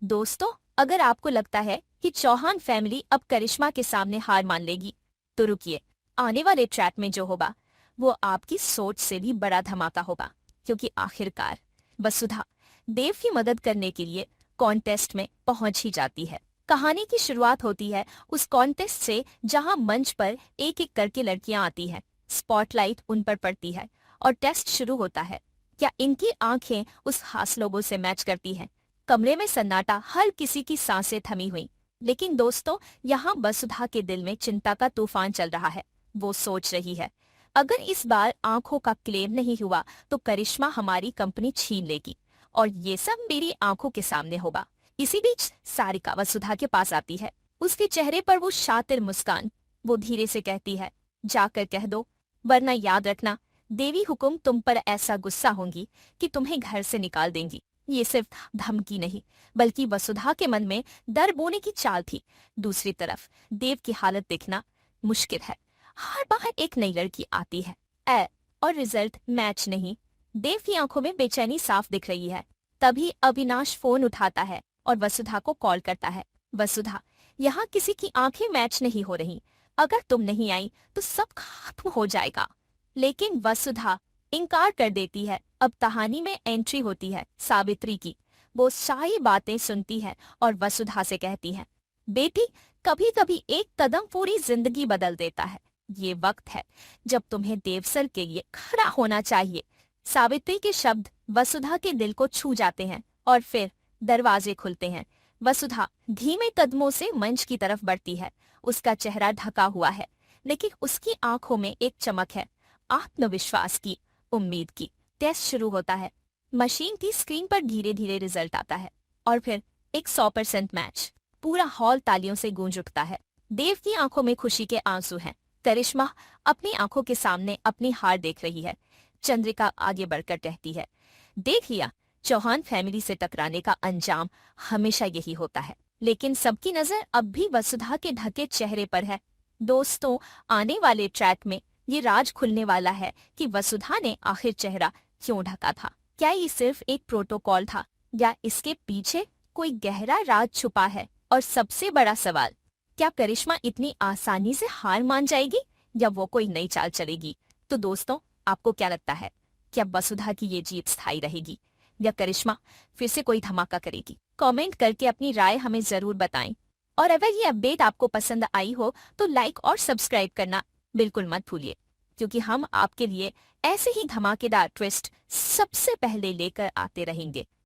दोस्तों, अगर आपको लगता है कि चौहान फैमिली अब करिश्मा के सामने हार मान लेगी, तो रुकिए। आने वाले ट्रैक में जो होगा वो आपकी सोच से भी बड़ा धमाका होगा, क्योंकि आखिरकार वसुधा देव की मदद करने के लिए कॉन्टेस्ट में पहुंच ही जाती है। कहानी की शुरुआत होती है उस कॉन्टेस्ट से जहां मंच पर एक एक करके लड़कियां आती हैं। स्पॉटलाइट उन पर पड़ती है और टेस्ट शुरू होता है। क्या इनकी आंखें उस खास लोगों से मैच करती हैं? कमरे में सन्नाटा, हर किसी की सांसें थमी हुई। लेकिन दोस्तों, यहाँ वसुधा के दिल में चिंता का तूफान चल रहा है। वो सोच रही है, अगर इस बार आंखों का क्लेम नहीं हुआ तो करिश्मा हमारी कंपनी छीन लेगी, और ये सब मेरी आंखों के सामने होगा। इसी बीच सारिका वसुधा के पास आती है। उसके चेहरे पर वो शातिर मुस्कान। वो धीरे से कहती है, जाकर कह दो, वरना याद रखना, देवी हुकुम तुम पर ऐसा गुस्सा होंगी कि तुम्हें घर से निकाल देंगी। ये सिर्फ धमकी नहीं, बल्कि वसुधा के मन में डर बोने की चाल थी। दूसरी तरफ देव की हालत देखना मुश्किल है। हर बार एक नई लड़की आती है और रिजल्ट मैच नहीं। देव की आंखों में बेचैनी साफ दिख रही है। तभी अविनाश फोन उठाता है और वसुधा को कॉल करता है। वसुधा, यहाँ किसी की आंखें मैच नहीं हो रही। अगर तुम नहीं आई तो सब खत्म हो जाएगा। लेकिन वसुधा इनकार कर देती है। अब कहानी में एंट्री होती है सावित्री की। वो सारी बातें सुनती है और वसुधा से कहती है, बेटी, कभी कभी एक कदम पूरी जिंदगी बदल देता है। ये वक्त है जब तुम्हें देवसर के लिए खड़ा होना चाहिए। सावित्री के शब्द वसुधा के दिल को छू जाते हैं और फिर दरवाजे खुलते हैं। वसुधा धीमे कदमों से मंच की तरफ बढ़ती है। उसका चेहरा ढका हुआ है, लेकिन उसकी आंखों में एक चमक है, आत्मविश्वास की, उम्मीद की। टेस्ट शुरू होता है। मशीन की स्क्रीन पर धीरे धीरे रिजल्ट आता है और फिर एक 100% मैच। पूरा हॉल तालियों से गूंज उठता है। देव की आंखों में खुशी के आंसू हैं। करिश्मा अपनी आंखों के सामने अपनी हार देख रही है। चंद्रिका आगे बढ़कर कहती है, देख लिया, चौहान फैमिली से टकराने का अंजाम हमेशा यही होता है। लेकिन सबकी नजर अब भी वसुधा के ढके चेहरे पर है। दोस्तों, आने वाले ट्रैक में ये राज खुलने वाला है कि वसुधा ने आखिर चेहरा क्यों ढका था। क्या ये सिर्फ एक प्रोटोकॉल था, या इसके पीछे कोई गहरा राज छुपा है? और सबसे बड़ा सवाल, क्या करिश्मा इतनी आसानी से हार मान जाएगी या वो कोई नई चाल चलेगी? तो दोस्तों, आपको क्या लगता है, क्या वसुधा की ये जीत स्थायी रहेगी या करिश्मा फिर से कोई धमाका करेगी? कमेंट करके अपनी राय हमें जरूर बताएं। और अगर ये अपडेट आपको पसंद आई हो तो लाइक और सब्सक्राइब करना बिल्कुल मत भूलिए, क्योंकि हम आपके लिए ऐसे ही धमाकेदार ट्विस्ट सबसे पहले लेकर आते रहेंगे।